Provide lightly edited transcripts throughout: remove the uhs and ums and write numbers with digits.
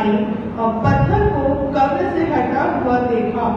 आई और पत्थर को कब्र से हटा हुआ देखा।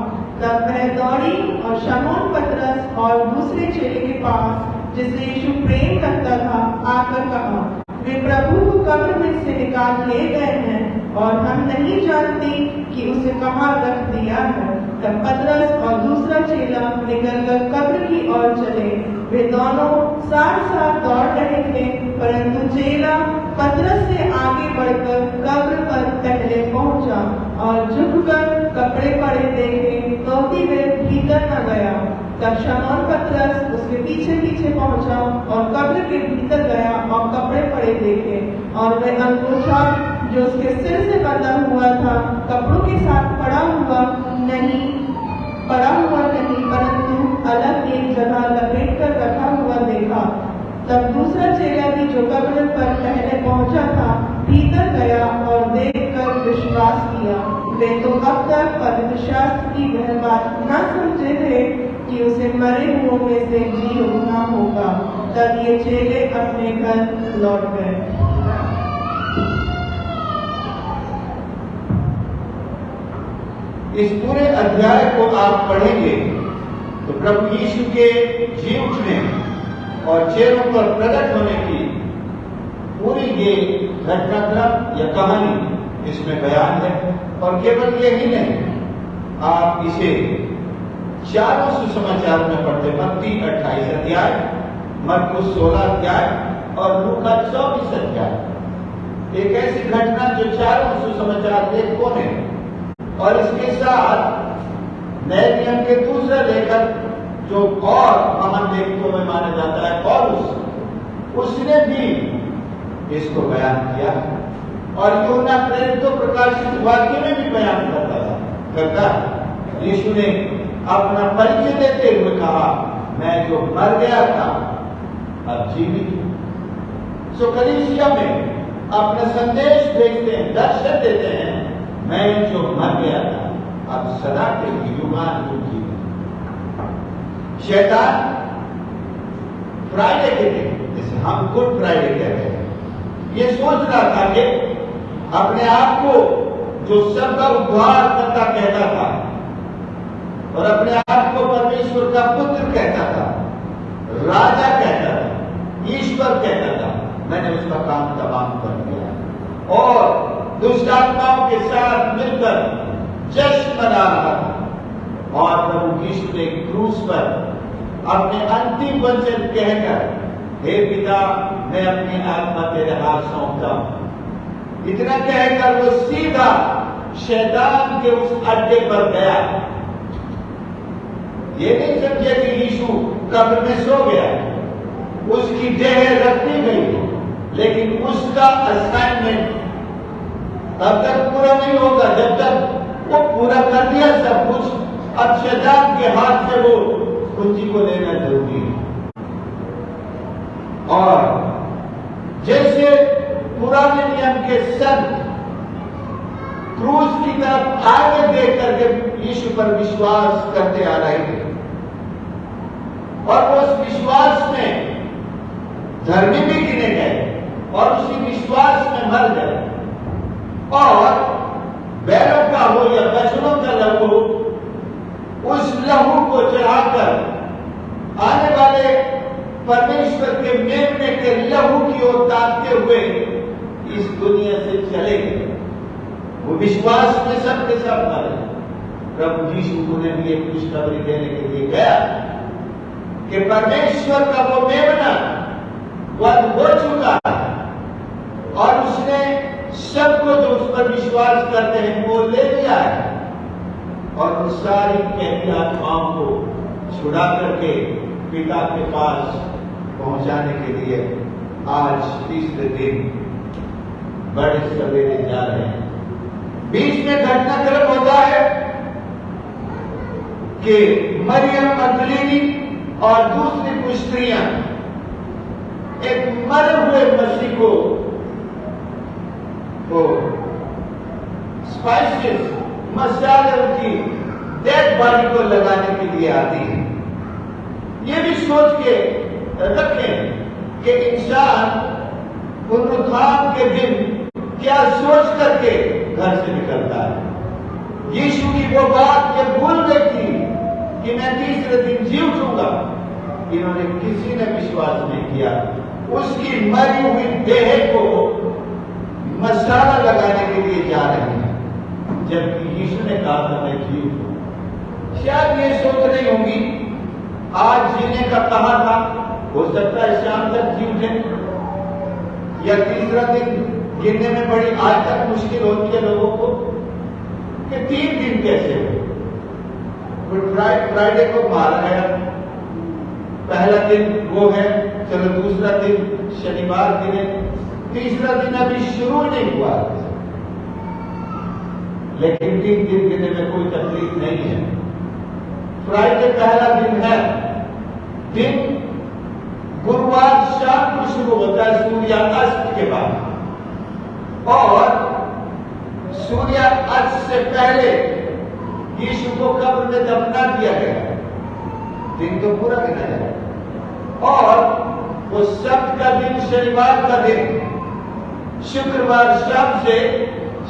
तब वह दौड़ी और शमौन पतरस और दूसरे चेले के पास, जिसे यीशु प्रेम करता था, आकर कहा, वे प्रभु को कब्र में से निकाल ले गए हैं और हम नहीं जानते कि उसे कहाँ रख दिया है। तब पतरस और दूसरा चेला निकलकर कब्र की ओर चले। वे दोनों साथ साथ दौड़ रहे थे, परंतु चेला पतरस से आगे बढ़कर कब्र पर पहले पहुंचा और झुककर कपड़े पड़े देखे तो भी वे भीतर न गया। तब शमौन पतरस उसके पीछे पीछे पहुंचा और कब्र के भीतर गया और कपड़े पड़े देखे, और वह अंगूठा जो उसके सिर से बंधा हुआ था कपड़ों के साथ पड़ा हुआ नहीं, परंतु अलग एक जगह लपेट कर रखा हुआ देखा। तब दूसरा चेला भी, जो कब्र पर पहले पहुंचा था, भीतर गया और देखकर विश्वास किया। वे तो अब तक पवित्र शास्त्र की वह बात न समझे थे कि उसे मरे हुओं में से जी उठना होगा। तब ये चेले अपने घर लौट गए। इस पूरे अध्याय को आप पढ़ेंगे तो प्रभु यीशु के जी उठने और चेलों पर प्रकट होने की पूरी ये घटनाक्रम या कहानी इसमें बयान है। और केवल यही नहीं, आप इसे चारों सुसमाचार में पढ़ते, मत्ती 28 अध्याय, मरकुस 16 अध्याय और लूका 24 अध्याय। एक ऐसी घटना जो चारों सुसमाचार लेखकों ने, और इसके साथ नए नियम के दूसरे लेखक जो और महान लेखकों में माना जाता है पौलुस, उसने भी इसको बयान किया। और यूहन्ना प्रेरित तो प्रकाशित वाक्य में भी बयान करता है। यीशु ने अपना परिचय देते हुए कहा, मैं जो मर गया था अब जीवित हूं। सो कलीसिया में अपना संदेश भेजते हैं, दर्शन देते हैं, मैं जो मर गया था अब सदा के युगान जीवित। शैतान फ्राइडे के दिन, जैसे हम गुड फ्राइडे कहते हैं, ये सोच रहा था कि अपने आप को जो सबका उद्धार करता कहता था और अपने आप को परमेश्वर का पुत्र कहता था, राजा कहता था, ईश्वर कहता था, मैंने उसका काम तमाम कर दिया और दुष्ट आत्माओं के साथ मिलकर जश्न मना रहा था। और प्रभु यीशु ने क्रूस पर अपने अंतिम वचन कहकर, हे पिता, मैं अपनी आत्मा तेरे हाथ सौंपता हूं, इतना कहकर वो सीधा शैतान के उस अड्डे पर गया। ये नहीं समझे कि यीशु कब्र में सो गया, उसकी देह रख दी गई, लेकिन उसका असाइनमेंट तब तक पूरा नहीं होगा जब तक वो पूरा कर दिया सब कुछ। अब शैतान के हाथ से वो कुंजी को लेना जरूरी है। और जैसे पुराने नियम के संत क्रूस की तरफ आगे देख करके यीशु पर विश्वास करते आ रहे थे और वो उस विश्वास में धर्मी भी गिने गए और उसी विश्वास में मर गए। और बैलों का हो या बछड़ों का लहू, उस लहू को चढ़ाकर आने वाले परमेश्वर के मेमने के लहू की ओर ताकते हुए इस दुनिया से चले गए। वो विश्वास में सबके सब मरे। प्रभु यीशु उन्हें भी एक खुशखबरी देने के लिए गया कि परमेश्वर का वो मेमना वध हो चुका है और उसने सबको जो उस पर विश्वास करते हैं वो ले लिया है और उन सारी कैदी आत्माओं को छुड़ा करके पिता के पास पहुंचाने के लिए आज तीसरे दिन बड़े सवेरे जा रहे हैं। बीच में घटनाक्रम होता है कि मरियम मगदलीनी और दूसरी कुछ स्त्रियां एक मरे हुए मसीह को स्पाइसेस मसाले उनकी डेड बॉडी को लगाने के लिए आती है। ये भी सोच के रखें कि इंसान पुनरुत्थान के दिन क्या सोच करके घर से निकलता है। यीशु की वो बात ये भूल गई थी कि मैं तीसरे दिन जी उठूंगा, इन्होंने किसी ने विश्वास नहीं किया। उसकी मरी हुई देह को मसाला लगाने के लिए जा रहे हैं, जबकि यीशु ने कहा था मैं जी उठूंगा। शायद ये सोच रही होंगी आज जीने का कहा था, हो सकता है शाम तक जी उठे, या तीसरा दिन गिनने में बड़ी आज तक मुश्किल होती है लोगों को कि 3 दिन कैसे हो। गुड फ्राइडे को मारा गया, पहला दिन वो है, चलो दूसरा दिन शनिवार गिने, तीसरा दिन अभी शुरू नहीं हुआ, लेकिन 3 दिन गिनने में कोई तकलीफ नहीं है। फ्राइडे पहला दिन है, दिन गुरुवार शाम को शुरू होता है सूर्यास्त के बाद, और सूर्यास्त से पहले यीशु को कब्र में दफना दिया गया। दिन तो पूरा गिना जाए, और वो सब्त का दिन शनिवार का दिन, शुक्रवार शाम से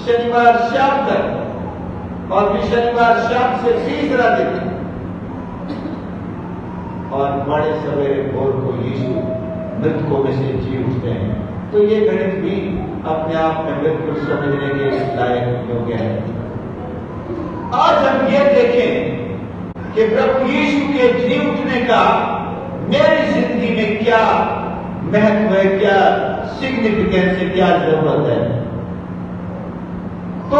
शनिवार शाम तक, और फिर शनिवार शाम से तीसरा दिन, और बड़े सवेरे भोर को यीशु मृतकों में से जी उठते हैं। तो ये गणित भी अपने आप में बिल्कुल समझने के लायक योग्य है। आज हम ये देखें कि प्रभु यीशु के जी उठने का मेरी जिंदगी में क्या महत्व है, क्या सिग्निफिकेंस है, क्या जरूरत है। तो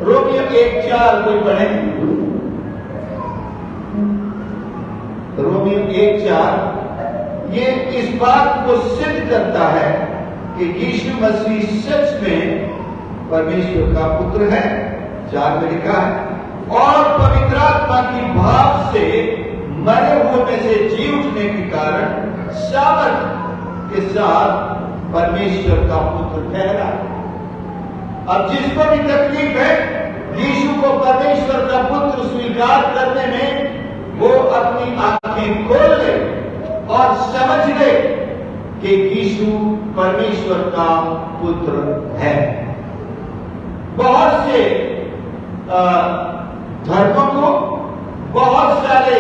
रोमियो 1:4 कोई पढ़े? रोमियो 1:4 ये इस बात को सिद्ध करता है कि यीशु मसीह सच में परमेश्वर का पुत्र है, 4 में लिखा है, और पवित्र आत्मा की भाव से मरे हुए में से जी उठने के कारण सामर्थ के साथ परमेश्वर का पुत्र ठहरा। अब जिसको भी तकलीफ है यीशु को परमेश्वर का पुत्र स्वीकार करने में, वो अपनी आंखें खोल ले और समझ ले कि यीशु परमेश्वर का पुत्र है। बहुत से धर्मों को, बहुत सारे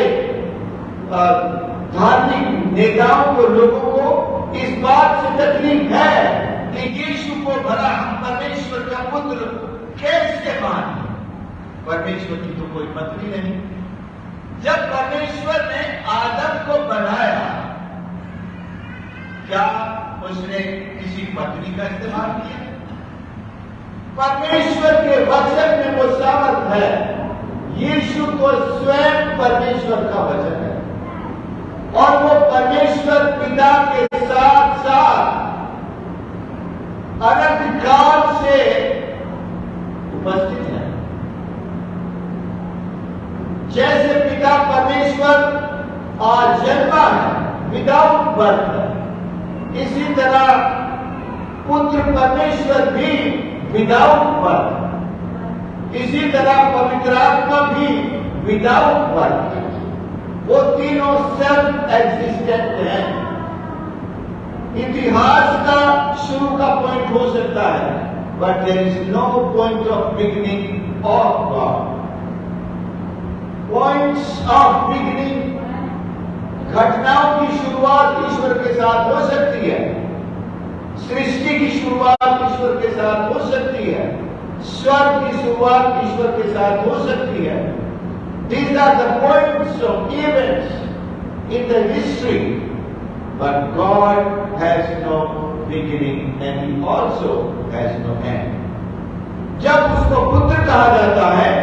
धार्मिक नेताओं को, लोगों को इस बात से तकलीफ है कि यीशु को भला हम परमेश्वर का पुत्र कैसे माने। परमेश्वर की तो कोई पत्नी नहीं। जब परमेश्वर ने आदम को बनाया, क्या उसने किसी पत्नी का इस्तेमाल किया? परमेश्वर के वचन में वो सामर्थ है। यीशु तो स्वयं परमेश्वर का वचन है, और वो परमेश्वर पिता के साथ साथ अनंत काल से उपस्थित है। जैसे पिता परमेश्वर जन्मा है, विदाउट बर्थ है, इसी तरह पुत्र परमेश्वर भी विदाउट बर्थ, इसी तरह पवित्र आत्मा भी विदाउट बर्थ। वो तीनों सेल्फ एग्जिस्टेंट हैं। इतिहास का शुरू का पॉइंट हो सकता है, but there is no point of beginning of God. Points of beginning, घटनाओं की शुरुआत ईश्वर के साथ हो सकती है, सृष्टि की शुरुआत ईश्वर के साथ हो सकती है, स्वर्ग की शुरुआत ईश्वर के साथ हो सकती है। These are the points of events in the history, but God has no beginning and He also has no end. जब उसको पुत्र कहा जाता है,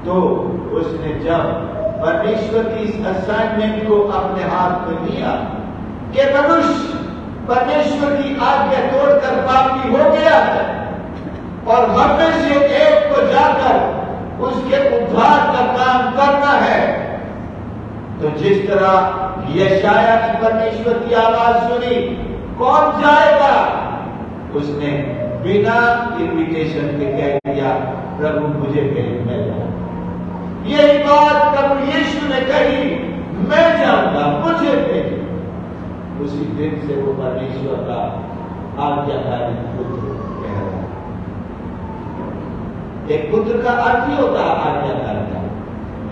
तो उसने जब परमेश्वर की इस असाइनमेंट को अपने हाथ में लिया कि मनुष्य परमेश्वर की आज्ञा तोड़कर पापी हो गया है, और हम में से एक को जाकर उसके उद्धार का काम करना है, तो जिस तरह यशाया ने परमेश्वर की आवाज सुनी, कौन जाएगा, उसने बिना इन्विटेशन के कह दिया, प्रभु मुझे भेज, मैं जाऊंगा। यही बात प्रभु यीशु ने कही, मैं जाऊंगा, मुझे भेज। उसी दिन से वो परमेश्वर का आज्ञाकारी पुत्र कहलाया। एक पुत्र का अर्थ ही होता है आज्ञाकारिता।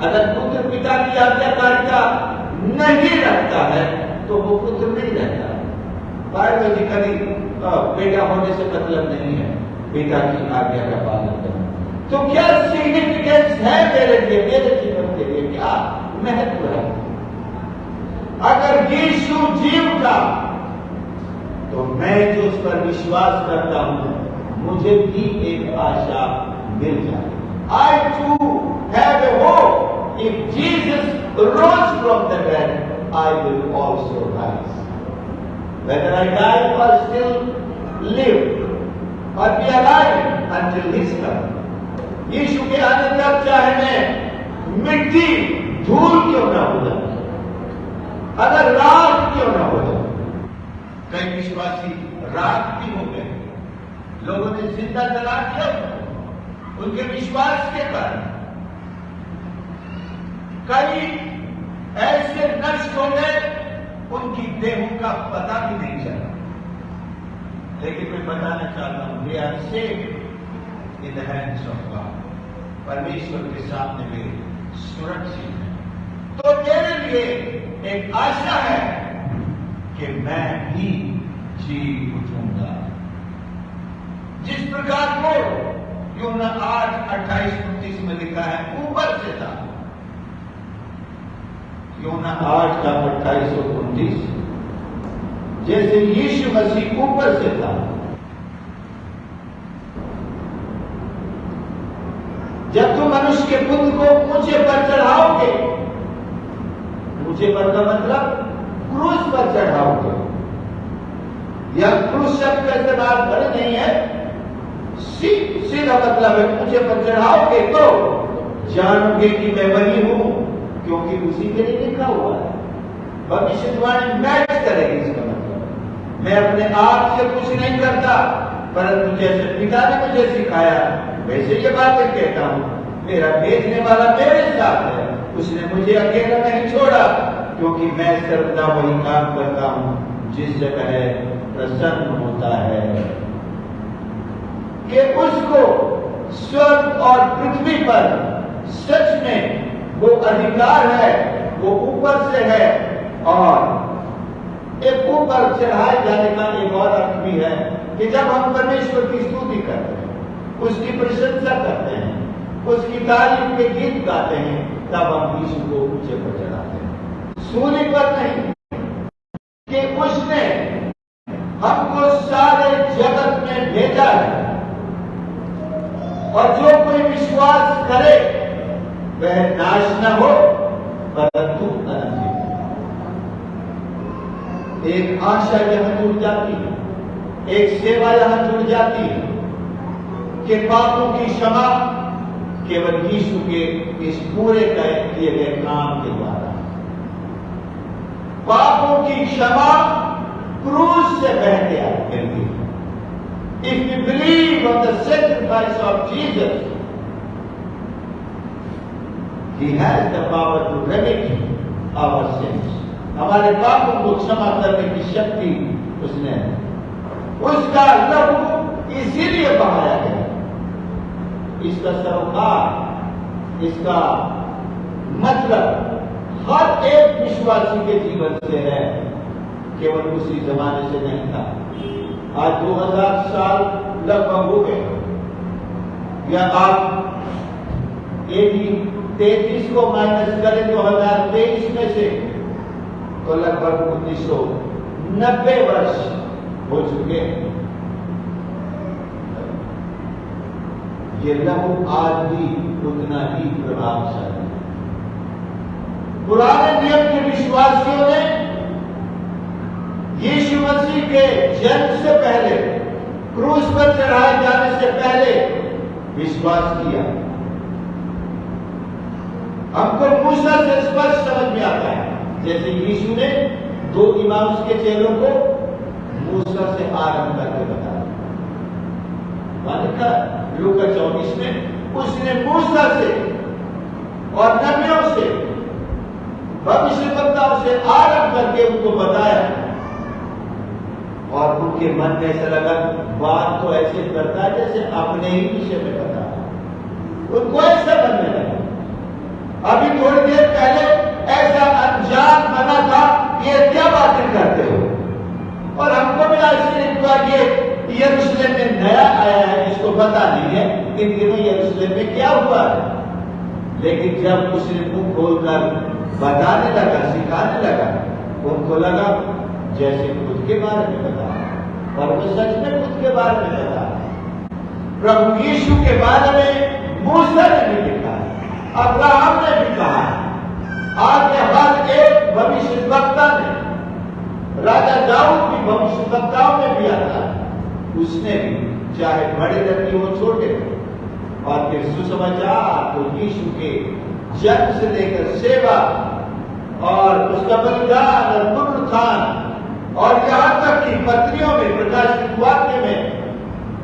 अगर पुत्र पिता की आज्ञाकारिता नहीं रखता है तो वो पुत्र नहीं रहता है। बायोलॉजिकली बेटा होने से मतलब नहीं है पिता की आज्ञा का पालन करना। तो क्या सिग्निफिकेंस है मेरे लिए, मेरे जीवन के लिए क्या महत्व है? अगर यीशु जीव था तो मैं जो उस पर विश्वास करता हूं मुझे भी एक आशा मिल जाए। I too have a hope. If Jesus rose from the dead, I will also rise. Whether I die or still live or be alive until His coming. यीशु के आने तक चाहे मैं मिट्टी धूल क्यों ना हो जाए, अगर राख क्यों ना हो जाए। कई विश्वासी राख भी हो गए, लोगों ने जिंदा जला दिया उनके विश्वास के कारण। कई ऐसे नष्ट हो गए उनकी देहों का पता भी नहीं चला। लेकिन मैं बताना चाहता हूं we are saved in the hands of God. परमेश्वर के सामने वे सुरक्षित हैं। तो तेरे लिए एक आशा है कि मैं भी जी उठूंगा। जिस प्रकार को यूहन्ना 8:28-29 में लिखा है ऊपर से था। यूहन्ना 8:28-29 जैसे यीशु मसीह ऊपर से था, जब तुम मनुष्य के पुत्र को ऊंचे पर चढ़ाओगे, ऊंचे पर का मतलब क्रूस पर चढ़ाओगे। यह क्रूस शब्द का इस्तेमाल बड़े नहीं है, सीधा मतलब है ऊंचे पर चढ़ाओगे तो जानोगे कि मैं वही हूं, क्योंकि उसी के लिए लिखा हुआ है। भविष्यवाणी मैच करेगी इसका मतलब। मैं अपने आप से कुछ नहीं करता, परंतु जैसे पिता ने मुझे सिखाया वैसे ये बातें कहता हूं। मेरा भेजने वाला मेरे साथ है, उसने मुझे अकेला नहीं छोड़ा, क्योंकि मैं सर्वदा वही काम करता हूं जिस जगह प्रसन्न होता है। कि उसको स्वर्ग और पृथ्वी पर सच में वो अधिकार है, वो ऊपर से है। और एक ऊपर चढ़ाए जाने का एक और अर्थ भी है कि जब हम परमेश्वर की स्तुति करते हैं, उसकी प्रशंसा करते हैं, उसकी तारीफ के गीत गाते हैं, तब हम यीशु को ऊंचे पर चढ़ाते हैं, सूली पर नहीं। कि उसने हमको सारे जगत में भेजा है और जो कोई विश्वास करे वह नाश न हो परंतु अनंत जीवन। एक आशा यहां जुड़ जाती है, एक सेवा यहां जुड़ जाती है कि पापों की क्षमा केवल यीशु के इस पूरे किए गए काम के द्वारा। पापों की क्षमा क्रूस से बह के मिलती है। If we believe on the sacrifice of Jesus, He has the power to remedy our sins. हमारे पापों को क्षमा करने की शक्ति उसने है। उसका लहू इसीलिए बहाया गया। इसका सरोकार, इसका मतलब हर एक विश्वासी के जीवन से है, केवल उसी जमाने से नहीं था। आज 2000 साल लगभग हो गए, या आप एडी 33 को माइनस करें 2023 में से तो लगभग 1990 वर्ष हो चुके हैं। ये लहू आज भी उतना ही प्रभावशाली है। पुराने नियम के विश्वासियों ने यीशु मसीह के जन्म से पहले, क्रूस पर चढ़ाए जाने से पहले विश्वास किया। हमको मूसा से स्पष्ट समझ में आता है, जैसे यीशु ने 2 इमाम के चेलों को मूसा से आरंभ करके बताया। लिखा लूका 24 में उसने मूसा से और नबियों से, भविष्यवक्ताओं से आरंभ करके उनको बताया। और उनके मन में ऐसा लगा बात तो ऐसे करता है जैसे अपने ही विषय में बताया। उनको ऐसा बनने लगा। अभी थोड़ी देर पहले ऐसा अनजान बना था कि ये क्या बातें करते हो, और हमको भी आश्चर्य हुआ ये यरूशलेम में नया आया है, जिसको पता नहीं है इन दिनों यरूशलेम में क्या हुआ है। लेकिन जब उसने मुंह खोलकर बताने लगा, सिखाने लगा, उनको लगा जैसे खुद के बारे में बता, और वो सच में खुद के बारे में बता। प्रभु यीशु के बारे में मूसा ने भी लिखा है, अब्राहम ने भी कहा है, आगे हर एक भविष्यवक्ता ने, राजा दाऊद भी भविष्यवक्ताओं में भी आता है, उसने भी, चाहे बड़े नबी हो छोटे हो, और फिर सुसमाचार तो यीशु के जन्म से लेकर सेवा और उसका बलिदान और पुनरुत्थान और यहां तक कि पत्रियों में, प्रकाशित वाक्य में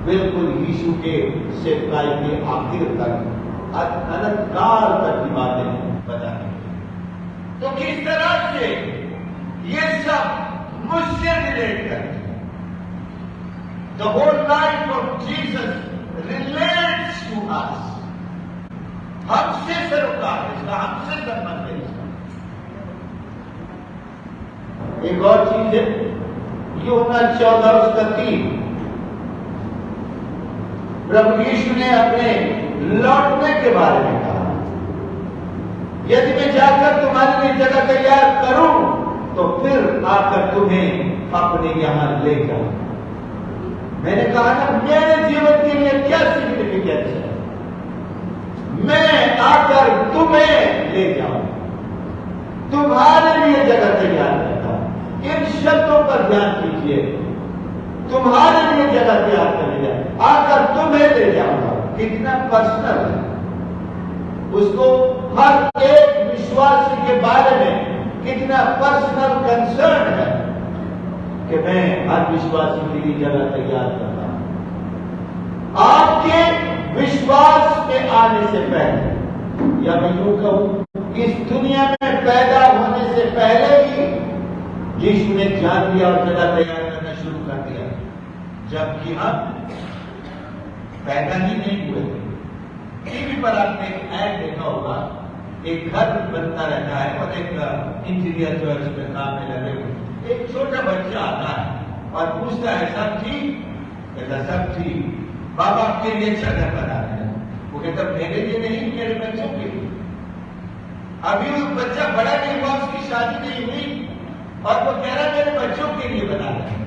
बिल्कुल यीशु के सेवकाई के आखिर तक, अनंत काल तक की बातें बताई। तो किस तरह से ये सब मुझसे रिलेट करते हैं। The whole life of Jesus relates to us. हमसे सरोकार इसका, हमसे संबंध है इसका। एक और चीज है, यूहन्ना 14 उसका 3, प्रभु यीशु ने अपने लौटने के बारे में कहा, यदि मैं जाकर तुम्हारे लिए जगह तैयार करूं तो फिर आकर तुम्हें अपने यहां ले जाऊं। मैंने कहा ना, मेरे जीवन के लिए क्या सिग्निफिकेंस है, मैं आकर तुम्हें ले जाऊं, तुम्हारे लिए जगह तैयार करता हूं। इन शब्दों पर ध्यान कीजिए, तुम्हारे लिए जगह तैयार कर जाए, आकर तुम्हें ले जाऊंगा। कितना पर्सनल है, उसको हर एक विश्वासी के बारे में कितना पर्सनल कंसर्न है कि मैं हर विश्वासी के लिए जगह तैयार करता हूं। आपके विश्वास में आने से पहले, या मैं यूं कहूं, इस दुनिया में पैदा होने से पहले ही यीशु ने जान लिया और जगह तैयार करना शुरू कर दिया, जबकि हम पैदा ही नहीं हुए थे। टीवी पर आपने एक ऐड देखा होगा, एक घर बनता रहता है और एक इंजीनियर जो है उसमें काम में लगे हुए, एक छोटा बच्चा आता है और पूछता है, सब ठीक? कहता सब ठीक। बाबा आपके लिए अच्छा घर बना रहे हैं। वो कहता मेरे लिए नहीं, मेरे बच्चों के लिए। अभी वो बच्चा बड़ा नहीं हुआ, उसकी शादी नहीं हुई, और वो कह रहा मेरे बच्चों के लिए बना रहे हैं।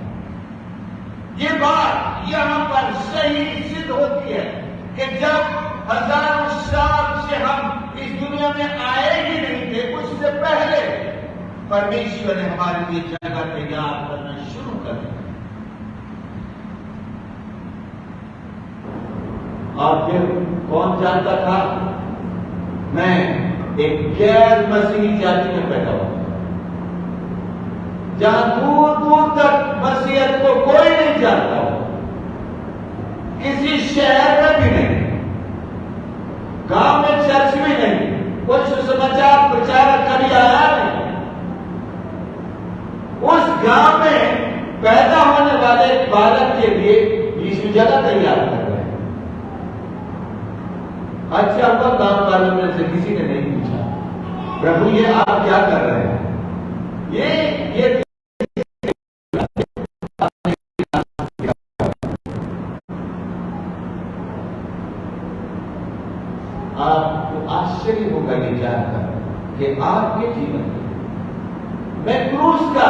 ये बात यहां पर सही सिद्ध होती है कि जब हजारों साल से हम इस दुनिया में आए ही नहीं थे, उससे पहले परमेश्वर ने हमारे लिए जगह तैयार करना शुरू कर दिया। और फिर कौन जानता था, मैं एक गैर मसीही जाति में पैदा हुआ, जहां दूर दूर तक मसीहत को कोई नहीं जानता हो, किसी शहर में भी नहीं, गांव में चर्च भी नहीं, कोई सुसमाचार प्रचारक कभी आया नहीं। उस गांव में पैदा होने वाले एक बालक के लिए यीशु जगह तैयार कर रहे हैं। अच्छा हुआ गांव वालों में से किसी ने नहीं पूछा, प्रभु ये आप क्या कर रहे हैं? ये आपको आश्चर्य होगा ये जानकर कि आपके जीवन में क्रूस का,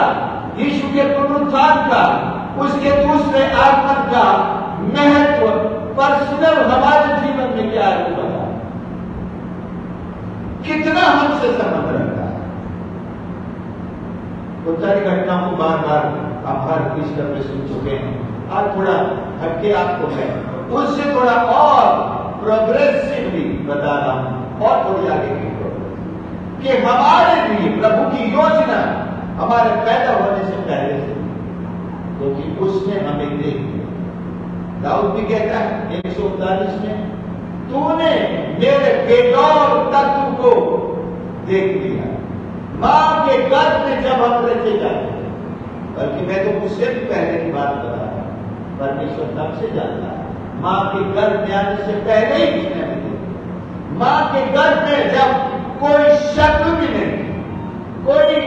यीशु के पुनरुत्थान का, उसके दूसरे आगमन का महत्व पर्सनल हमारे जीवन में क्या हुआ, कितना हमसे संबंध रखता है। बहुत सारी घटनाओं को बार बार आप हर ईस्टर में सुन चुके हैं। आज थोड़ा हटके आपको है, उससे थोड़ा और प्रोग्रेसिवली बता रहा हूं, और थोड़ी आगे की प्रोग्रेस कि हमारे लिए प्रभु की योजना हमारे पैदा होने से पहले से, क्योंकि उसने हमें देख लिया। दाऊद भी कहता है 139 में, तूने मेरे बेगौर तत्व को देख लिया। मां के गर्भ में जब हम रखे जाते हैं, बल्कि मैं तो उससे भी पहले की बात बता रहा हूं, परमेश्वर तब से जानता है, मां के गर्भ में आने से पहले ही उसने हमें देखा। मां के गर्भ में जब कोई शत्रु भी नहीं, कोई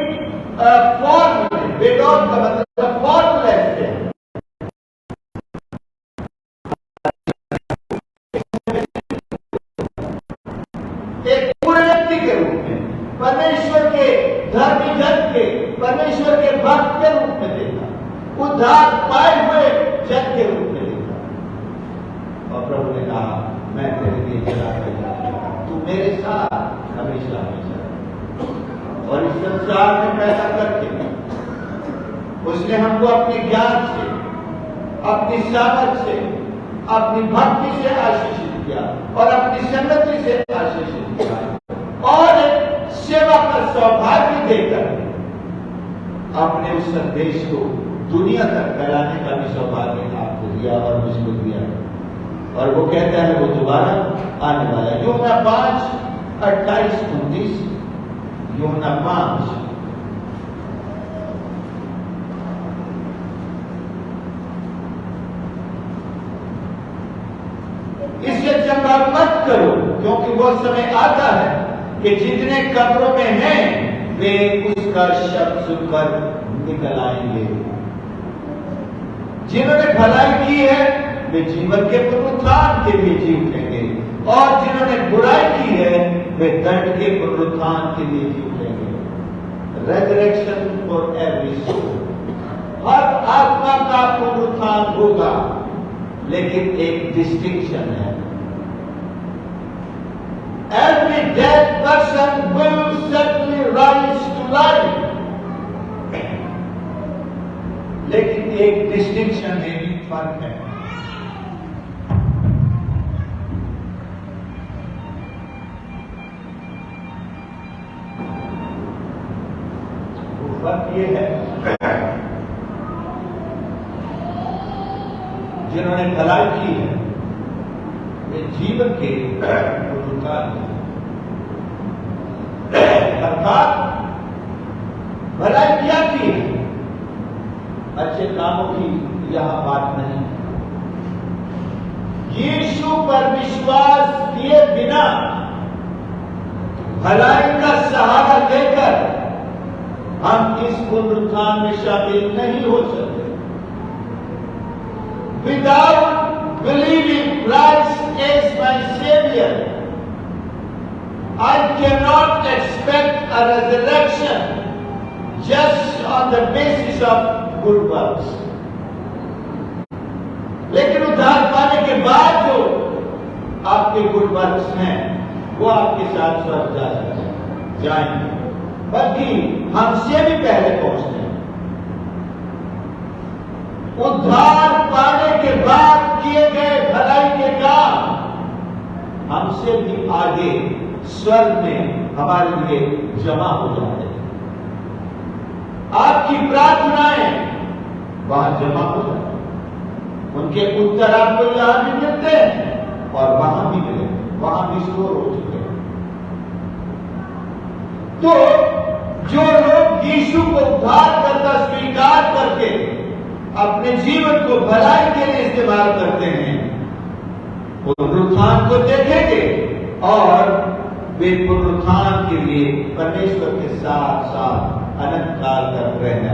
फॉर्म नहीं, विदाउट का मतलब फॉर्मलेस है, एक पूरे व्यक्ति के रूप में, परमेश्वर के धर्मी जन के, परमेश्वर के भक्त के रूप में देखा, उद्धार पाए हुए जन के रूप में देखा। और प्रभु ने कहा, मैं तेरे लिए चला गया, तू मेरे साथ हमेशा हमेशा। और इस संसार में पैदा करके उसने हमको अपने ज्ञान से, अपनी सामर्थ से, अपनी भक्ति से आशीषित किया और अपनी संगति से आशीषित किया और सेवा का सौभाग्य देकर अपने उस संदेश को दुनिया तक फैलाने का भी सौभाग्य आपको दिया और मुझको दिया। और वो कहता है वो दोबारा आने वाला है। यूहन्ना 5:28-29, यूहन्ना 5 इससे चंगा मत करो, क्योंकि वो समय आता है कि जितने कब्रों में हैं वे उसका शब्द सुनकर निकल आएंगे। जिन्होंने भलाई की है वे जीवन के पुनरुत्थान के लिए जी उठेंगे, और जिन्होंने बुराई की है वे दंड के पुनरुत्थान के लिए जी उठेंगे। रेजरेक्शन फॉर एवरी सोल, हर आत्मा का पुनरुत्थान होगा, लेकिन एक डिस्टिंक्शन है। Every dead person will certainly rise to life, लेकिन एक डिस्टिंक्शन है, एक फर्क है। वो फर्क ये है, जिन्होंने भलाई की है वे जीवन के पुनरुत्थान, अर्थात भलाई क्या की है, अच्छे कामों की यहां बात नहीं। यीशु पर विश्वास किए बिना, भलाई का सहारा लेकर हम इस पुनरुत्थान में शामिल नहीं हो सकते। Without believing Christ is my Savior, I cannot expect a resurrection just on the basis of good works. लेकिन उद्धार पाने के बाद जो आपके गुड वर्क्स हैं वो आपके साथ स्वर्ग जा सकते जाएंगे, बल्कि हमसे भी पहले पहुंचते हैं। उद्धार पाने के बाद किए गए भलाई के काम हमसे भी आगे स्वर्ग में हमारे लिए जमा हो जाते हैं। आपकी प्रार्थनाएं वहां जमा हो जाती हैं, उनके उत्तर आपको यहां भी मिलते हैं और वहां भी मिले, वहां भी स्टोर हो चुके हैं। तो जो लोग यीशु को उद्धार करता स्वीकार करके अपने जीवन को भलाई के लिए इस्तेमाल करते हैं, पुनरुत्थान को देखेंगे और वे पुनरुत्थान के लिए परमेश्वर के साथ साथ अनंत काल तक रहना।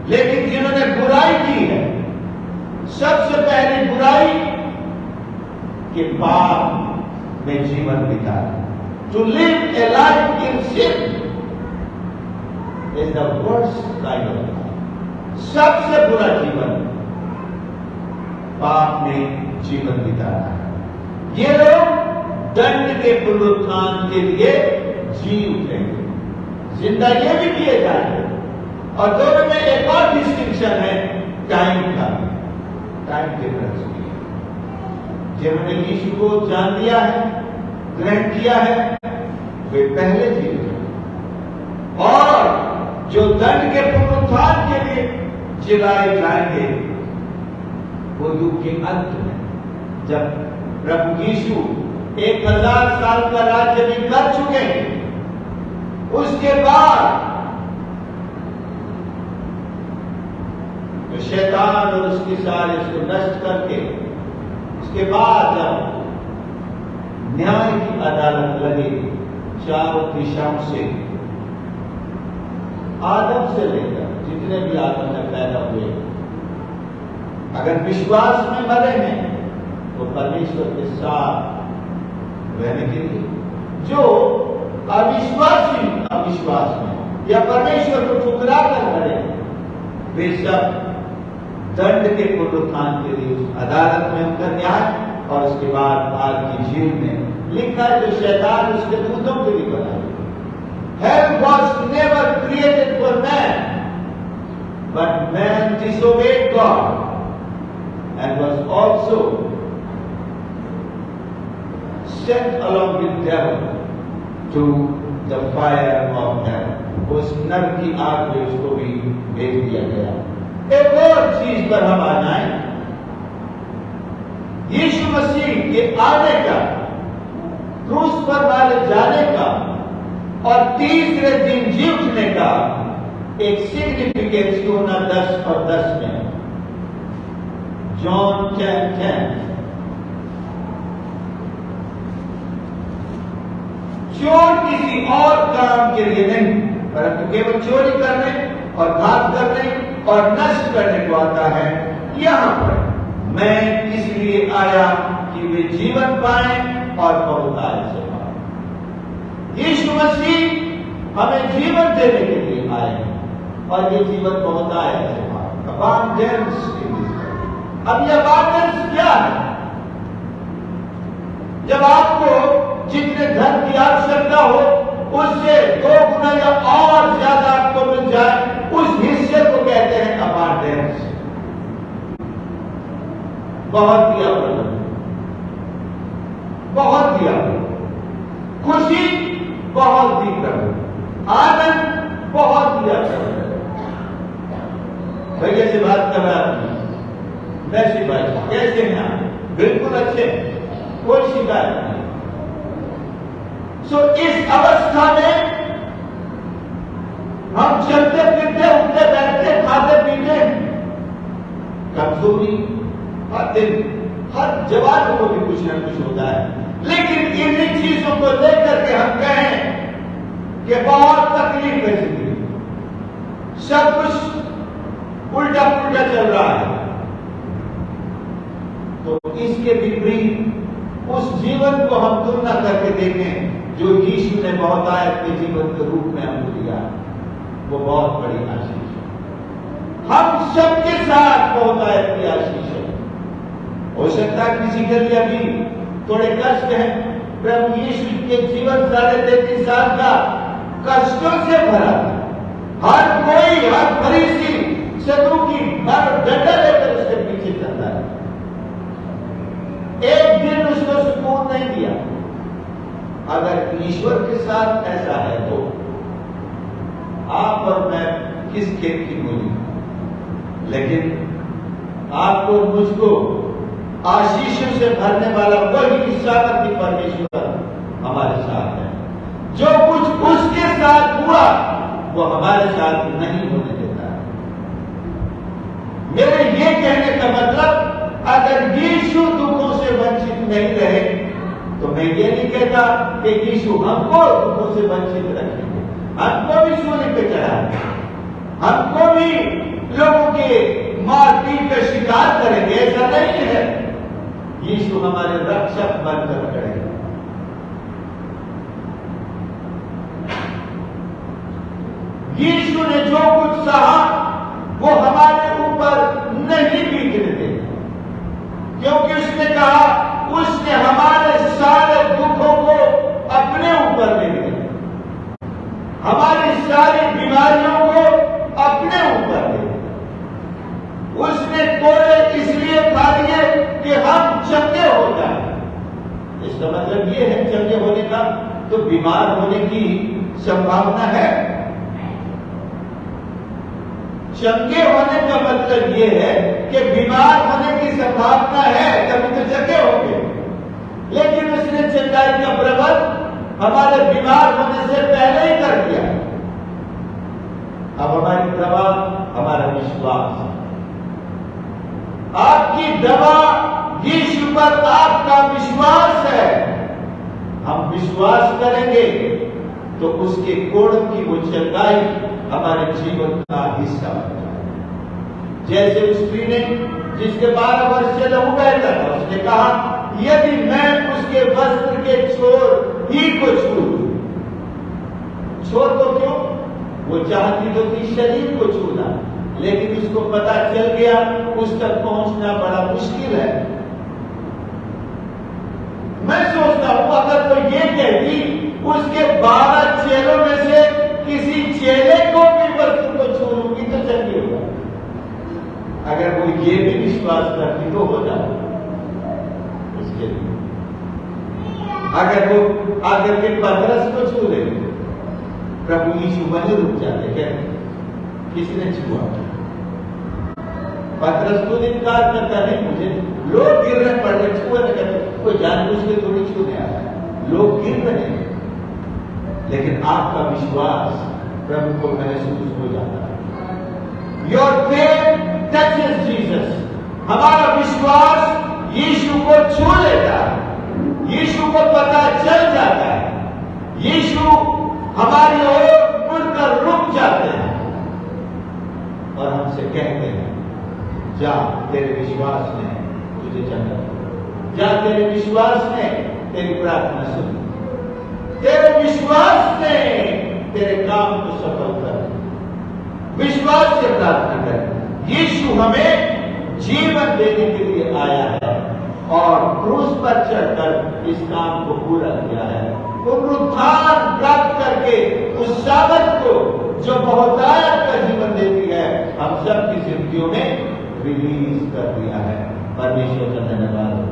लेकिन जिन्होंने बुराई की है, सबसे पहली बुराई के पाप में जीवन बिताया, to live a life in sin is the worst kind of life. सबसे बुरा जीवन पाप में जीवन बिताना है। ये लोग दंड के पुनरुत्थान के लिए जी उठेंगे, जिंदा ये भी किए जाएंगे। और दोनों में एक और डिस्टिंक्शन है टाइम का, टाइम डिफरेंस की। जिन्होंने यीशु को जान लिया है, ग्रहण किया है, वे पहले जी उठे, और जो दंड के पुनरुत्थान के लिए जिलाए जाएंगे वो युग के अंत में, जब प्रभु यीशु 1000 साल का राज्य भी कर चुके हैं, उसके बाद तो शैतान और उसकी सारे उसको नष्ट करके, उसके बाद जब न्याय की अदालत लगे चारों दिशाओं से, आदम से लेकर जितने भी आदम में पैदा हुए, अगर विश्वास में मरे हैं तो परमेश्वर के साथ रहने के लिए, जो अविश्वास में या परमेश्वर को ठुकरा कर मरे, वे सब दंड के पुनरुत्थान के लिए उस अदालत में उनका न्याय, और उसके बाद आग की झील में लिखा है जो शैतान उसके दूतों के लिए बनाई। Hell was never created for man, but man disobeyed God and was also sent along with devil to the fire of hell. उस नर की आग में उसको भी भेज दिया गया। एक और चीज पर हम आ जाएं, यीशु मसीह के आने का, क्रूस पर मारे जाने का और तीसरे दिन जी उठने का एक सिग्निफिकेंस होना 10 और 10 में। जॉन 10:10, चोर किसी और काम के लिए नहीं, परंतु केवल चोरी करने और घात करने और नष्ट करने को आता है। यहां पर मैं इसलिए आया कि वे जीवन पाएं और बहुतायत से पाएं। यीशु मसीह हमें जीवन देने के लिए आए हैं और ये जीवन बहुतायत से पाएं। अबांडेंस। अब ये अबांडेंस क्या है? जब आपको जितने धन की आवश्यकता हो उससे 2 गुना या और ज्यादा आपको मिल जाए, उस हिस्से को कहते हैं अबांडेंस। बहुत दिया प्रभु, बहुत दिया प्रभु, खुशी बहुत दी प्रभु, आनंद बहुत दिया प्रभु। भैया से बात कर रहा हूं मैं, सी भाई कैसे हैं आप? बिल्कुल अच्छे, कोई शिकायत नहीं। इस अवस्था में हम चलते फिरते, उठते बैठते, खाते पीते, कमजोरी हर दिन, हर जवान को भी कुछ न कुछ होता है, लेकिन इन्हीं चीजों को लेकर के हम कहें कि बहुत तकलीफ है जिंदगी, सब कुछ उल्टा पुल्टा चल रहा है, तो इसके विपरीत उस जीवन को हम तुलना करके देखें जो यीशु ने बहुतायत के जीवन के रूप में हमको दिया, वो बहुत बड़ी आशीष है। हम सबके साथ बहुतायत की आशीष है। हो सकता है किसी के लिए अभी थोड़े कष्ट हैं, प्रभु यीशु के जीवन 33.5 साल का कष्टों से भरा था। हर कोई, हर फरीसी सदूकी मानो डंडा लेकर उसके पीछे चलता है, एक दिन उसको सुकून नहीं दिया। अगर ईश्वर के साथ ऐसा है तो आप और मैं किस खेत की मूली, लेकिन आपको मुझको आशीषों से भरने वाला वही सामर्थ्य परमेश्वर हमारे साथ है। जो कुछ उसके साथ हुआ वो हमारे साथ नहीं होने देता है। मेरे ये कहने का मतलब, अगर यीशु दुखों से वंचित नहीं रहे तो मैं ये नहीं कहता कि यीशु हमको दुखों से वंचित रखेंगे, हमको भी सूली पे चढ़ाएंगे, हमको भी लोगों के मारपीट का शिकार करेंगे, ऐसा नहीं है। यीशु हमारे रक्षक बनकर खड़ेगा। यीशु ने जो कुछ सहा वो हमारे ऊपर नहीं बीतने देगा, क्योंकि उसने कहा उसने हमारे सारे दुखों को अपने ऊपर ले लिया, हमारी सारी बीमारियों को अपने ऊपर ले लिया। उसने कोड़े इसलिए खा लिए कि हम चंगे हो जाए। इसका मतलब ये है चंगे होने का, तो बीमार होने की संभावना है। चंगे होने का मतलब यह है कि बीमार होने की संभावना है, तभी तो चंगे होंगे। लेकिन उसने चंगाई का प्रबंध हमारे बीमार होने से पहले ही कर दिया। अब हमारी दवा हमारा विश्वास है। आपकी दवा यीशु पर आपका विश्वास है। हम विश्वास करेंगे तो उसके कोण की वो चंगाई हमारे जीवन का हिस्सा बन जाए। जैसे उस स्त्री ने जिसके 12 वर्ष से लहू बहता था, उसने कहा यदि मैं उसके वस्त्र के छोर ही को छू लूं। छोर को क्यों? वो चाहती तो थी शरीर को छूना, लेकिन उसको पता चल गया उस तक पहुंचना बड़ा मुश्किल है। मैं सोचता हूं अगर तो ये कहती उसके 12 चेलों में से किसी चेले को भी वस्त्र को छू लूंगी तो चंगी होगा। अगर वो ये भी विश्वास करती तो हो जाता उसके लिए। अगर वो आकर के पतरस को छू ले, प्रभु यीशु वहीं रुक जाते। क्या किसने छुआ? पतरस खुद इनकार करता, नहीं मुझे लोग गिर रहे पड़ रहे, छुआ नहीं करते, कोई जानबूझ के थोड़ी छूने आ रहा है, लोग गिर रहे हैं। लेकिन आपका विश्वास प्रभु को महसूस हो जाता है। Your faith touches Jesus. हमारा विश्वास यीशु को छू लेता है, यीशु को पता चल जाता है, यीशु हमारी ओर मुड़कर रुक जाते हैं और हमसे कहते हैं जा तेरे विश्वास ने तुझे चंगा किया, जा तेरे विश्वास ने तेरी प्रार्थना सुनी, तेरे विश्वास ने तेरे काम को सफल कर। विश्वास से प्रार्थना कर। यीशु हमें जीवन देने के लिए आया है और क्रूस पर चढ़कर इस काम को पूरा किया है। पुनरुत्थान प्राप्त करके उस सामर्थ को जो बहुतायत का जीवन देती है हम सब की जिंदगियों में रिलीज कर दिया है। परमेश्वर का धन्यवाद हो।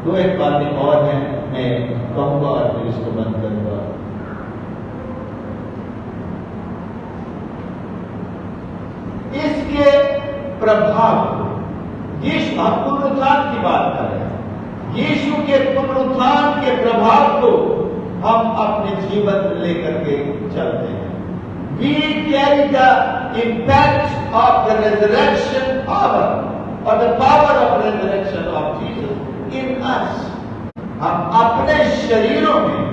दो एक बातें और हैं, मैं कहूंगा और फिर इसको बंद करूंगा। इसके प्रभाव, यीशु, हम पुनरुत्थान की बात कर रहे हैं, यीशु के पुनरुत्थान के प्रभाव को हम अपने जीवन में लेकर के चलते हैं। We carry the impact of the resurrection power or the power of resurrection of Jesus in us. हम अपने शरीरों में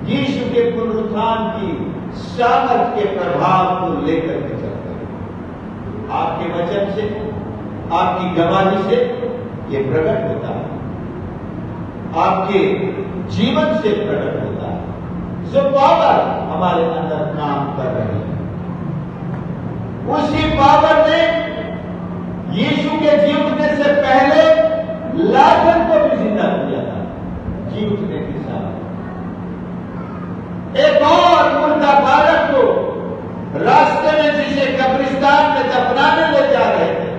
यीशु के पुनरुत्थान की सामर्थ के प्रभाव को लेकर के चलते हैं। आपके वचन से, आपकी गवाही से ये प्रकट होता है, आपके जीवन से प्रकट होता है। जो पावर हमारे अंदर काम कर रही है, उसी पावर ने यीशु के जी उठने से पहले लाजर को भी जिंदा किया था। जी उठने के साथ एक और मुर्दा बालक को रास्ते में जिसे कब्रिस्तान में दफनाने ले जा रहे थे,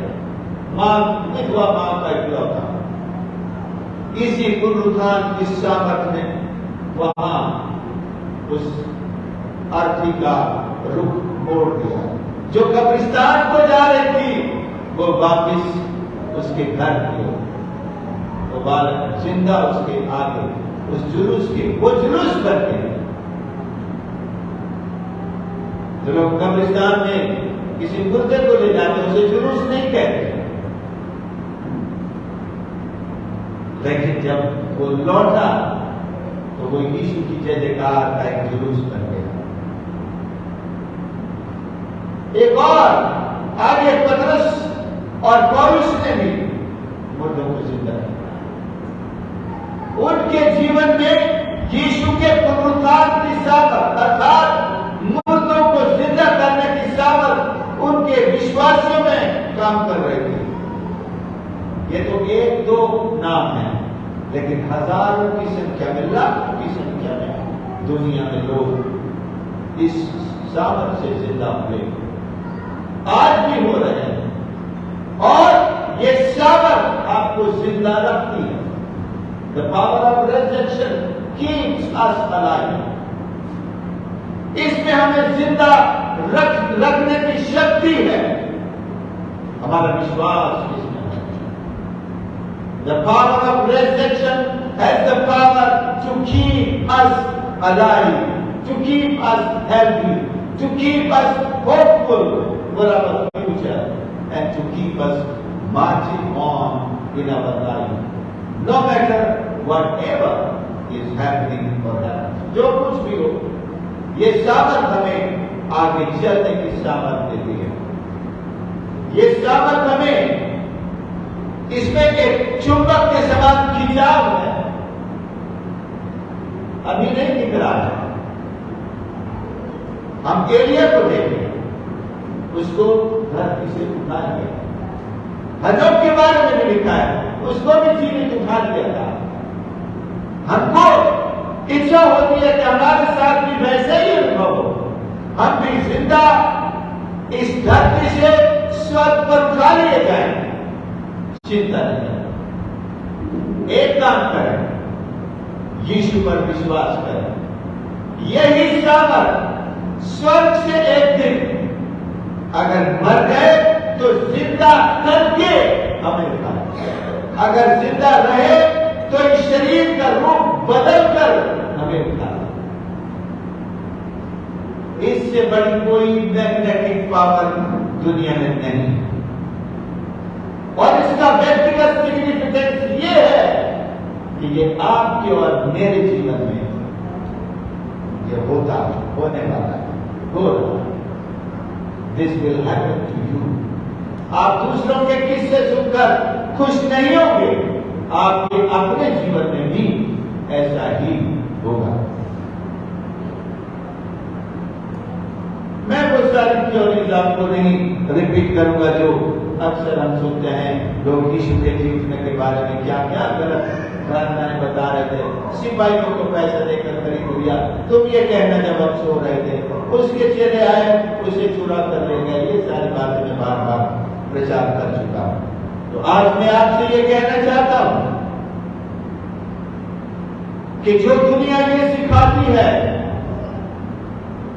मां, विधवा मां का इकलौता, इसी पुनरुत्थान की सामर्थ ने वहां उस अर्थी का रुख मोड़ दिया। जो कब्रिस्तान को जा रही थी वो वापिस उसके घर की ओर, वो बालक जिंदा उसके आगे, उस जुलूस के, वो जुलूस करके जो लोग कब्रिस्तान में किसी मुर्दे को ले जाते उसे जुलूस नहीं कहते, लेकिन जब वो लौटा तो वो यीशु की जय जयकार का एक जुलूस बन गया। एक और आगे पतरस और पौलुस ने भी मुर्दों को जिंदा किया। उनके जीवन में यीशु के पुनरुत्थान की सामर्थ, अर्थात मुर्दों को जिंदा करने की सामर्थ उनके विश्वासियों में काम कर रही थी। ये तो एक दो नाम है, लेकिन हजारों की संख्या में, लाखों की संख्या में दुनिया में लोग इस सामर्थ से जिंदा हुए, आज भी हो रहे हैं। और ये सामर्थ आपको जिंदा रखती है। The power of resurrection keeps us alive. इसमें हमें जिंदा रखने की शक्ति है। हमारा विश्वास इसमें है। The power of resurrection has the power to keep us alive, to keep us healthy, to keep us hopeful for our future, and to keep us marching on in our life. No matter whatever is happening for us. जो कुछ भी हो, ये सामर्थ हमें आगे चलने की सामर्थ देती है। ये सामर्थ हमें, इसमें एक चुंबक के समान खिंचाव है, अभी नहीं दिख रहा है। हम एलिया को देखें, उसको धरती से उठा लिया। हनोक के बारे में भी लिखा है, उसको भी जीवित उठा लिया था। हमको इच्छा होती है कि हमारे साथ भी वैसे ही अनुभव हो, हम भी जिंदा इस धरती से स्वर्ग पर उठा लिए जाए। चिंता नहीं करें, एक काम करें, यीशु पर विश्वास करें। यही सामर्थ स्वर्ग से एक दिन अगर मर गए तो जिंदा करके हमें उठाए, अगर जिंदा रहे तो इस शरीर का रूप बदलकर हमें उठाए। इससे बड़ी कोई मैग्नेटिक पावर दुनिया में नहीं। और इसका व्यक्तिगत सिग्निफिकेंस ये है कि ये आपके और मेरे जीवन में ये होने वाला है, हो रहा है। This will happen to you. आप दूसरों के किस्से सुनकर खुश नहीं होंगे, आपके अपने जीवन में भी ऐसा ही होगा। मैं वो सारी थ्योरीज आपको नहीं रिपीट करूंगा जो अक्सर हम सुनते हैं। लोग यीशु के जीवन के बारे में क्या क्या गलत धारणाएं बता रहे थे। सिपाहियों को पैसा देकर खरीद लिया, तुम ये कहना जब हम सो रहे थे, उसके चेहरे आए, उसे चुरा कर ले गए। ये सारी बातें मैं बार बार प्रचार कर चुका हूं। तो आज मैं आपसे ये कहना चाहता हूं कि जो दुनिया ये सिखाती है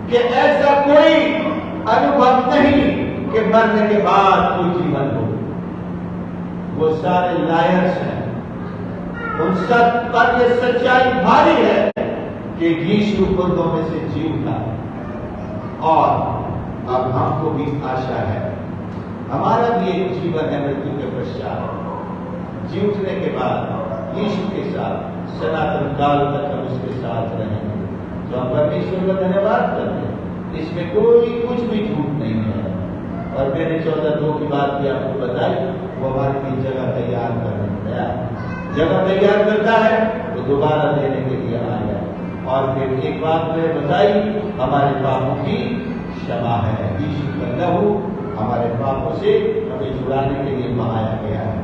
कि ऐसा कोई अनुभव नहीं कि मरने के बाद कोई जीवन हो, वो सारे लायर्स हैं। उन सब पर यह सच्चाई भारी है कि यीशु मुर्दों में से जी उठा, और अब हमको भी आशा है, हमारा भी एक जीवन है मृत्यु के पश्चात। जी उठने के बाद यीशु के साथ सनातन काल तक हम उसके साथ रहेंगे। तो हम परमेश्वर का धन्यवाद करते हैं। इसमें कोई कुछ भी झूठ नहीं है। और मैंने 14:2 की बात भी आपको बताई, वो हमारे लिए जगह तैयार करने गया, जगह तैयार करता है तो दोबारा देने के लिए आया। और फिर एक बात मैंने बताई, हमारे पापों की क्षमा है। यीशु का लहू हमारे पापों से हमें छुड़ाने के लिए बहाया गया है।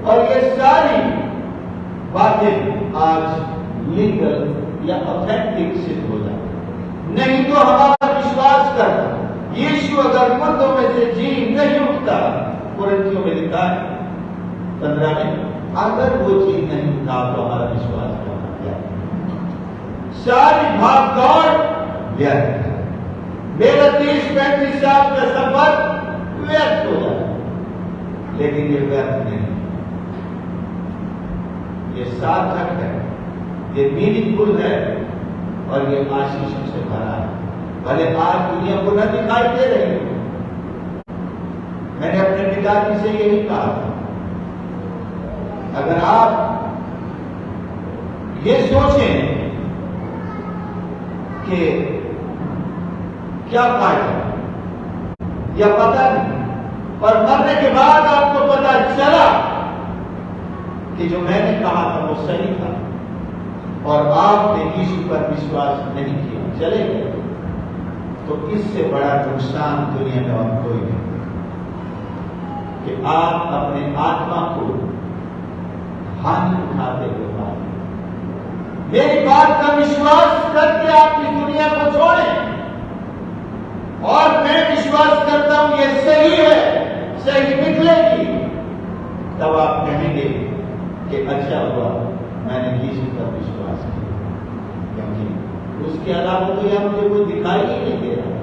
और ये सारी बातें आज लीगल या ऑथेंटिक सिद्ध हो जाती। नहीं तो हमारा विश्वास कर, यीशु अगर मुर्दों में से जी नहीं उठता, कुरिन्थियों में लिखा है 15 में, अगर वो जी नहीं उठा तो हमारा विश्वास करना क्या, सारी भाग दौड़ व्यर्थ है। मेरा 30-35 साल का सफर व्यर्थ हो जाए। लेकिन ये व्यर्थ नहीं, ये सार्थक है, ये मीनिंगफुल है, और ये आशीषों से भरा है। भले आज दुनिया को न दिखाई दे रही हो, मैंने अपने पिताजी से यही कहा था, अगर आप ये सोचें कि क्या फायदा या पता नहीं, और मरने के बाद आपको पता चला कि जो मैंने कहा था वो सही था, और आपने यीशु पर विश्वास नहीं किया, चले गए, तो इससे बड़ा नुकसान दुनिया में और कोई नहीं कि आप अपने आत्मा को हानि उठाते हुए मारे। मेरी बात का विश्वास करके आप इस दुनिया को छोड़ें, और मैं विश्वास करता हूं ये सही है, सही निकलेगी, तब आप कहेंगे कि अच्छा हुआ मैंने यीशु पर विश्वास किया, क्योंकि उसके अलावा तो यह मुझे कोई दिखाई ही नहीं दे रहा।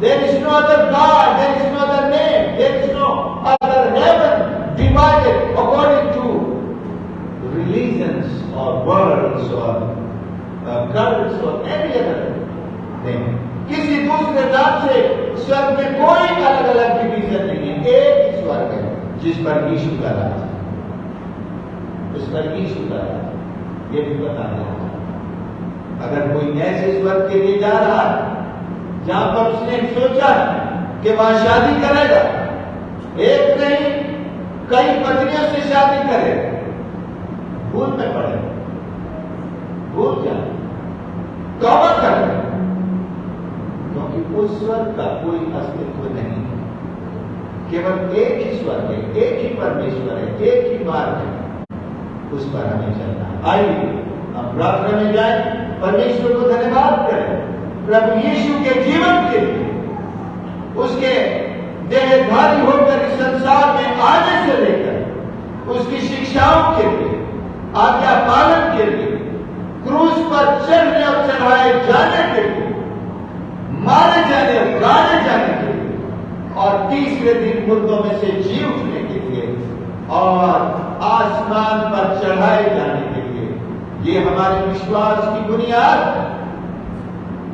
There is no other God, there is no other name, there is no other heaven divided according to religions or worlds or cults or any other thing. किसी दूसरे नाम से स्वर्ग में कोई अलग अलग डिवीजन नहीं है, एक ही स्वर्ग है जिस पर यीशु का राज, उस पर यीशु का राज। ये भी बता देना। अगर कोई ऐसे स्वर्ग के लिए जा रहा है जहां पर उसने सोचा कि वहां शादी करेगा, एक नहीं कई पत्नियों से शादी करेगा, भूल में पड़ेगा, भूल जाए, तौबा कर, क्योंकि उस स्वर्ग का कोई अस्तित्व नहीं है। केवल एक ही स्वर्ग है, एक ही परमेश्वर है, एक ही मार्ग है, उस पर हमें चलना है। आइए हम प्रार्थना में जाए, परमेश्वर को धन्यवाद करें प्रभु यीशु के जीवन के लिए, उसके देहधारी होकर इस संसार में आने से लेकर उसकी शिक्षाओं के लिए, आज्ञा पालन के लिए, क्रूस पर चढ़ने और चढ़ाए जाने के लिए, मारे जाने और गाड़े जाने के लिए, और तीसरे दिन मुर्दों में से जी उठने के लिए और आसमान पर चढ़ाए जाने के लिए, ये हमारे विश्वास की बुनियाद है।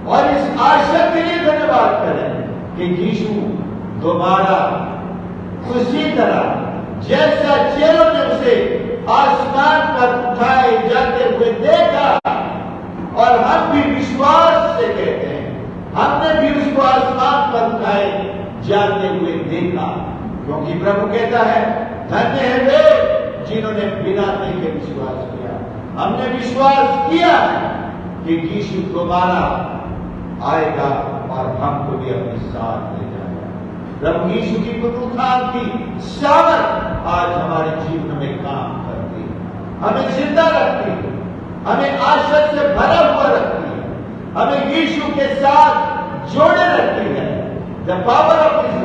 और इस आशा के लिए धन्यवाद करें कि यीशु दोबारा उसी तरह जैसा चेलों ने उसे आसमान पर उठाए जाते हुए देखा, और हम भी विश्वास से कहते हैं हमने भी उसको आसमान पर उठाए जाते हुए देखा, क्योंकि प्रभु कहता है धन्य है वे जिन्होंने बिना देखे विश्वास किया। हमने विश्वास किया कि यीशु दोबारा आएगा और हमको भी अपने साथ ले जाएगा। प्रभु यीशु की पुनरुत्थान की सामर्थ आज हमारे जीवन में काम करती है, हमें जिंदा रखती है, हमें आशा से भरा हुआ रखती है, हमें यीशु के साथ जोड़े रखती है। The power of his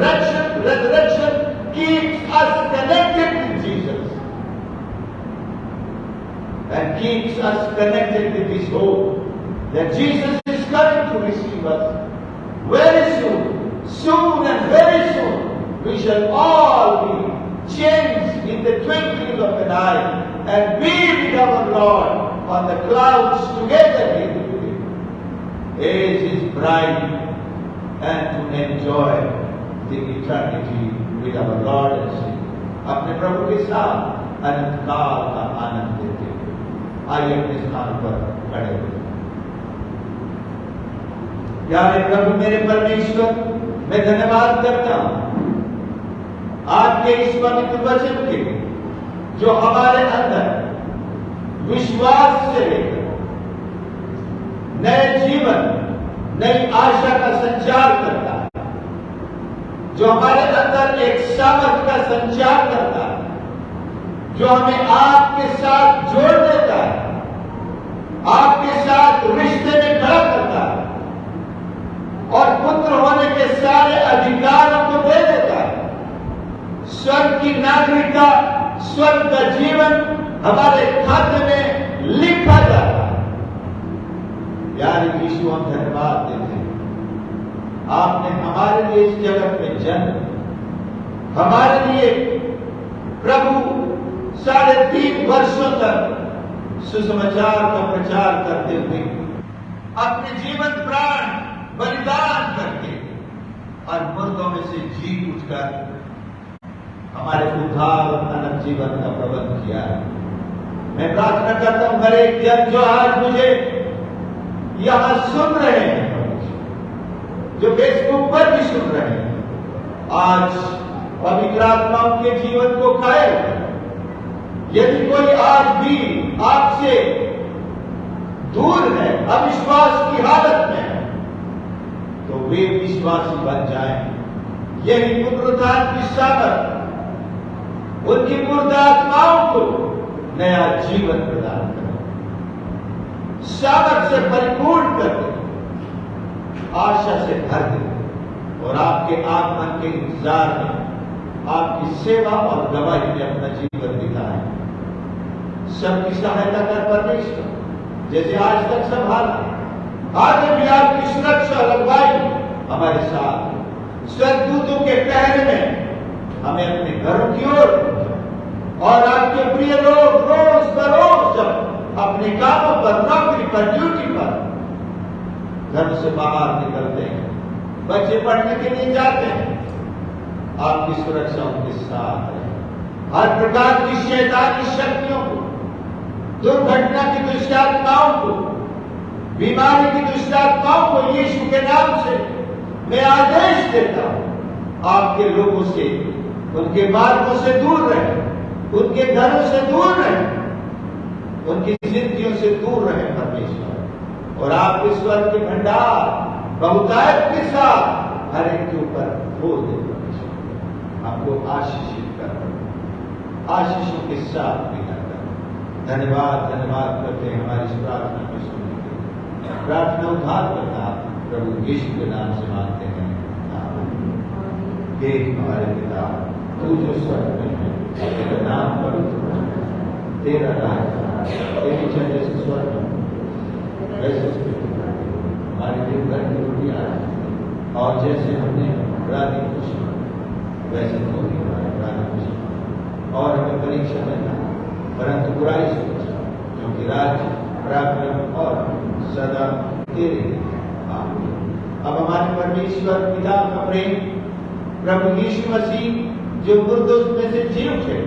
resurrection keeps us connected with Jesus and keeps us connected with this hope that Jesus is coming to receive us very soon. Soon and very soon we shall all be changed in the twinkling of an eye and be with our Lord on the clouds together with him as his bride, and to enjoy the eternity with our Lord and Savior. अपने प्रभु के साथ अनंत काल का आनंद लेते हुए आइए अपने स्थान पर खड़े हुए। प्यारे प्रभु मेरे परमेश्वर, मैं धन्यवाद करता हूं आपके इस पवित्र वचन के जो हमारे अंदर विश्वास से लेकर नए जीवन, नई आशा का संचार करता है, जो हमारे अंदर एक सामर्थ का संचार करता है, जो हमें आपके साथ जोड़ देता है, आपके साथ रिश्ते में खड़ा करता है और पुत्र होने के सारे अधिकारों को दे देता है। स्वर्ग की नागरिकता, स्वर्ग का जीवन हमारे खाते में लिखा जाता है। प्यारे यीशु, हम धन्यवाद देते हैं, आपने हमारे लिए इस जगत में जन्म, हमारे लिए प्रभु 3.5 वर्षों तक सुसमाचार का प्रचार करते हुए अपने जीवन प्राण बलिदान करके और मुर्दों में से जी उठकर हमारे उद्धार और अनंत जीवन का प्रबंध किया है। मैं प्रार्थना करता हूं हर एक जन जो आज मुझे यहां सुन रहे हैं, जो फेसबुक पर भी सुन रहे हैं, आज पवित्र आत्मा उनके जीवन को खाए। यदि कोई आज भी आपसे दूर है, अविश्वास की हालत में है, तो वे विश्वासी बन जाएं। यही पुनरुत्थान की सामर्थ उनकी मुर्दा आत्माओं को नया जीवन प्रदान करे, सामर्थ से परिपूर्ण कर दे, आशा से भर दे और आपके आगमन के इंतजार में आपकी सेवा और गवाही में अपना जीवन बिताए। सबकी सहायता कर परमेश्वर, जैसे आज तक संभाला, आगे भी आपकी सुरक्षा और अगुवाई हमारे साथ। स्वर्गदूतों के पहरे में हमें अपने घरों की ओर और आपके प्रिय लोग रोज बरोज जब अपने कामों पर, नौकरी पर, ड्यूटी पर घर से बाहर निकलते हैं, बच्चे पढ़ने के लिए जाते हैं, आपकी सुरक्षा उनके साथ है। हर प्रकार की शैतानी शक्तियों को दुर्घटना की दुष्ट आत्माओं को, बीमारी की दुष्ट आत्माओं को यीशु के नाम से मैं आदेश देता हूं, आपके लोगों से, उनके मार्गों से दूर रहे, उनके घरों से दूर रहे, उनकी जिंदगियों से दूर रहे परमेश्वर। और आपके स्वर्ग के भंडार बहुतायत के साथ हर एक के ऊपर खोल दे परमेश्वर। आपको आशीषित कर, आशीषों के साथ विदा कर। धन्यवाद धन्यवाद करते हैं हमारी इस प्रार्थना को सुनने के लिए। प्रार्थना उद्धार करना प्रभु यीशु के नाम से मांगते हैं, हे हमारे पिता, तू जो स्वर्ग में है, तेरा नाम पवित्र हो, तेरा राज्य, तेरी इच्छा जैसे स्वर्ग में वैसे हमारे दिन भर की रोटी आज, और जैसे हमने अपराधी खुश वैसे तो अपराधी खुश, और हमें परीक्षा में ना परंतु बुराई से बचा, क्योंकि राज्य, पराक्रम और सदा तेरे। अब हमारे परमेश्वर पिता का प्रेम, प्रभु यीशु मसीह जो मुर्दों में से जी उठे,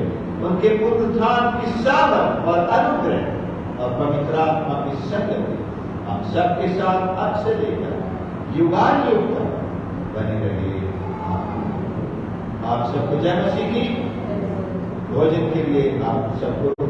उनके पुनरुत्थान की सामर्थ और अनुग्रह और पवित्र आत्मा की संगति हम सबके साथ अब से लेकर युगानुयुग तक बने रहे। आप सबको जय मसीह की। भोजन के लिए आप सबको